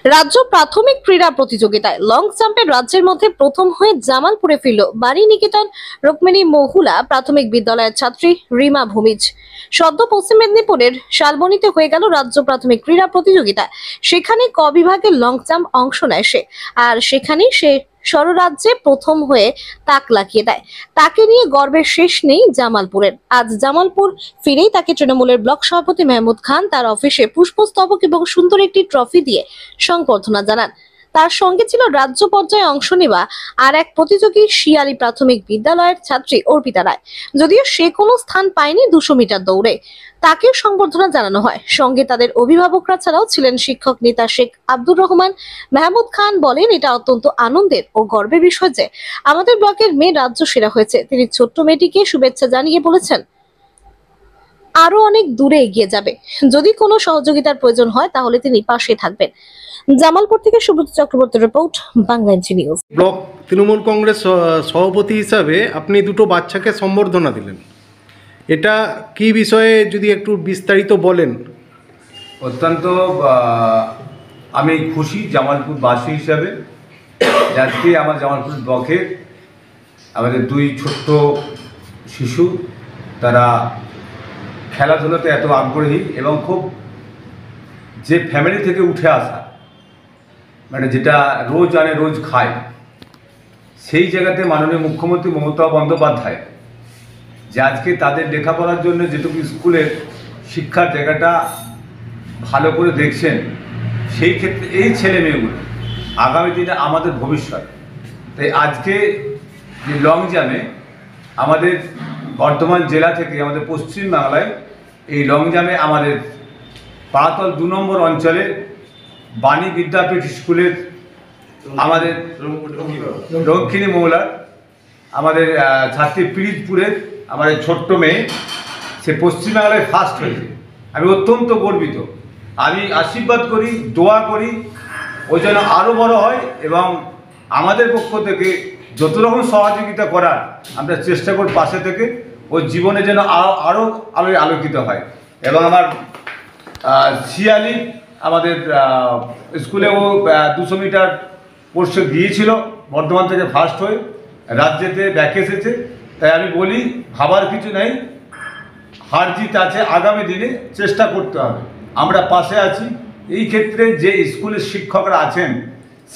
রাজ্য প্রাথমিক ক্রীড়া প্রতিযোগিতায় লং জাম্পে রাজ্যের মধ্যে প্রথম হয়ে জামালপুরে ফিরল বাড়ি নিকেতন রুক্মিণী মহুলা প্রাথমিক বিদ্যালয়ের ছাত্রী রিমা ভূমিজ। সদ্য পশ্চিম মেদিনীপুরের শালবনীতে হয়ে গেল রাজ্য প্রাথমিক ক্রীড়া প্রতিযোগিতা। সেখানে ক বিভাগের লং জাম্প অংশ নেয় সে, আর সেখানেই সে স্বরাজ্যে প্রথম হয়ে তাক লাগিয়ে দেয়। তাকে নিয়ে গর্বের শেষ নেই জামালপুরের। আজ জামালপুর ফিরেই তাকে তৃণমূলের ব্লক সভাপতি মেহমুদ খান তার অফিসে পুষ্পস্তবক এবং সুন্দর একটি ট্রফি দিয়ে সংবর্ধনা জানান। তার সঙ্গে ছিল রাজ্য পর্যায়ে অংশ নেওয়া আর এক প্রতিযোগী শিয়ালি প্রাথমিক বিদ্যালয়ের ছাত্রী অর্পিতা রায়। যদিও সে কোনো স্থান পায়নি 200 মিটার দৌড়ে, তাকে সংবর্ধনা জানানো হয়। সঙ্গে তাদের অভিভাবকরা ছাড়াও ছিলেন শিক্ষক নেতা শেখ আব্দুর রহমান। মেহমুদ খান বলেন, এটা অত্যন্ত আনন্দের ও গর্বের বিষয় যে আমাদের ব্লকের মেয়ে রাজ্য সেরা হয়েছে। তিনি ছোট্ট মেয়েটিকে শুভেচ্ছা জানিয়ে বলেছেন, আরো অনেক দূরে এগিয়ে যাবে। যদি কোনো সহযোগিতার প্রয়োজন হয় তাহলে তিনি পাশে থাকবেন। জামালপুর থেকে সুব্রত চক্রবর্তীর report, Bangladesh news. Block Trinamool Congress সভাপতি হিসাবে আপনি দুটো বাচ্চাকে সম্বর্ধনা দিলেন, এটা কি বিষয়ে যদি একটু বিস্তারিত বলেন। অত্যন্ত আমি খুশি জামালপুরবাসী হিসাবে, আজকে আমার জামালপুর ব্লকের আমাদের দুই ছোট্ট শিশু, তারা খেলাধুলাতে এত আগ্রহী এবং খুব যে ফ্যামিলি থেকে উঠে আসা, মানে যেটা রোজ আনে রোজ খায়, সেই জায়গাতে মাননীয় মুখ্যমন্ত্রী মমতা বন্দ্যোপাধ্যায় যে আজকে তাদের লেখাপড়ার জন্য যেটুকু স্কুলের শিক্ষার জায়গাটা ভালো করে দেখছেন, সেই ক্ষেত্রে এই ছেলে মেয়েগুলো আগামী দিনে আমাদের ভবিষ্যৎ। তাই আজকে যে লং জাম্পে আমাদের বর্ধমান জেলা থেকে আমাদের পশ্চিমবাংলায় এই লং জাম্পে আমাদের পাড়াতল 2 নম্বর অঞ্চলে বাণী বিদ্যাপীঠ স্কুলের আমাদের রুক্মিণী মহুলার আমাদের ছাত্রী পিরিজপুরের আমাদের ছোট্ট মেয়ে, সে পশ্চিমবাংলায় ফার্স্ট হয়েছে। আমি অত্যন্ত গর্বিত। আমি আশীর্বাদ করি, দোয়া করি ও যেন আরও বড় হয় এবং আমাদের পক্ষ থেকে যত রকম সহযোগিতা করার আমরা চেষ্টা করি পাশে থেকে ওর জীবনে যেন আরও আলোকিত হয়। এবং আমার শিয়ালি আমাদের স্কুলে ও 200 মিটার কোর্সে গিয়েছিল, বর্ধমান থেকে ফার্স্ট হয়ে রাজ্যেতে ব্যাক এসেছে। তাই আমি বলি, ভাবার কিছু নেই, হার জিত আছে, আগামী দিনে চেষ্টা করতে হবে, আমরা পাশে আছি। এই ক্ষেত্রে যে স্কুলের শিক্ষকরা আছেন,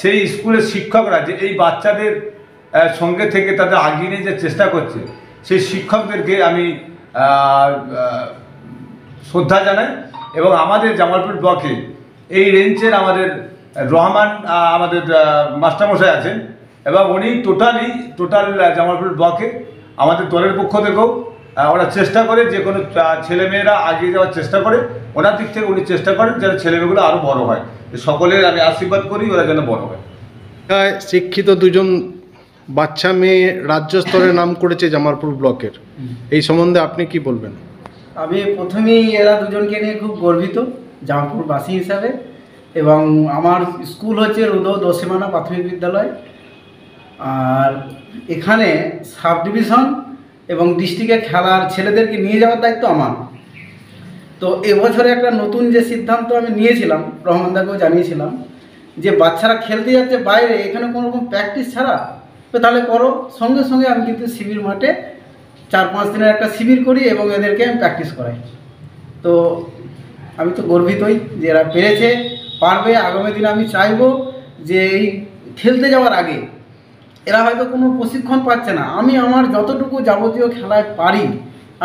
সেই স্কুলের শিক্ষকরা যে এই বাচ্চাদের সঙ্গে থেকে তাদের আগিয়ে নিয়ে যে চেষ্টা করছে, সেই শিক্ষকদেরকে আমি শ্রদ্ধা জানাই। এবং আমাদের জামালপুর ব্লকে এই রেঞ্জের আমাদের রহমান আমাদের মাস্টারমশাই আছেন এবং উনি টোটাল জামালপুর ব্লকে আমাদের দলের পক্ষ থেকেও ওরা চেষ্টা করে যে কোনো ছেলেমেয়েরা এগিয়ে যাওয়ার চেষ্টা করে, ওনার দিক থেকে উনি চেষ্টা করেন যেন ছেলেমেয়েগুলো আরও বড় হয়। সকলের আমি আশীর্বাদ করি ওরা যেন বড় হয়। শিক্ষিত দুজন বাচ্চা মেয়ে রাজ্য স্তরে নাম করেছে জামালপুর ব্লকের, এই সম্বন্ধে আপনি কি বলবেন? আমি প্রথমেই এরা দুজনকে নিয়ে খুব গর্বিত জামালপুরবাসী হিসাবে। এবং আমার স্কুল হচ্ছে রুদো দোসীমানা প্রাথমিক বিদ্যালয়, আর এখানে সাব ডিভিশন এবং ডিস্ট্রিক্টে খেলার ছেলেদেরকে নিয়ে যাওয়ার দায়িত্ব আমার। তো এবছরে একটা নতুন যে সিদ্ধান্ত আমি নিয়েছিলাম, রহমানদাকেও জানিয়েছিলাম, যে বাচ্চারা খেলতে যাচ্ছে বাইরে, এখানে কোনো রকম প্র্যাকটিস ছাড়া, তো তাহলে করো। সঙ্গে সঙ্গে আমি কিন্তু শিবির মাঠে 4-5 দিনের একটা শিবির করি এবং এদেরকে আমি প্র্যাকটিস করাই। তো আমি তো গর্বিতই যে এরা পেরেছে, পারবে। আগামী দিনে আমি চাইবো যে এই খেলতে যাওয়ার আগে এরা হয়তো কোনো প্রশিক্ষণ পাচ্ছে না, আমি আমার যতটুকু যাবতীয় খেলায় পারি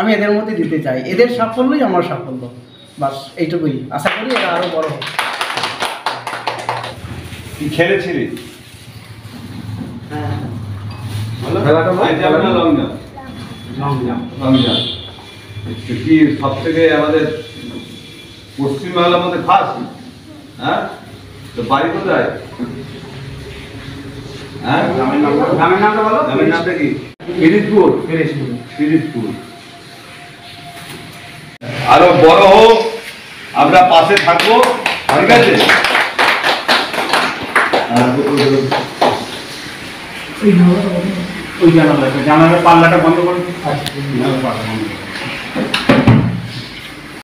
আমি এদের মধ্যে দিতে চাই। এদের সাফল্যই আমার সাফল্য, বাস এইটুকুই। আশা করি এরা আরও বড় হোক। কি খেলেছিলি? কি সব থেকে আমাদের পশ্চিমবাংলার মধ্যে ফার্স্ট? হ্যাঁ, তো বাড়ি কোথায়? হ্যাঁ, গ্রামের নামটা বলো। গ্রামের নামটা কি? পিরিজপুর। আরো বড় হোক, আমরা পাশে থাকবো, ঠিক আছে? ওই জানালা পাল্লাটা বন্ধ করে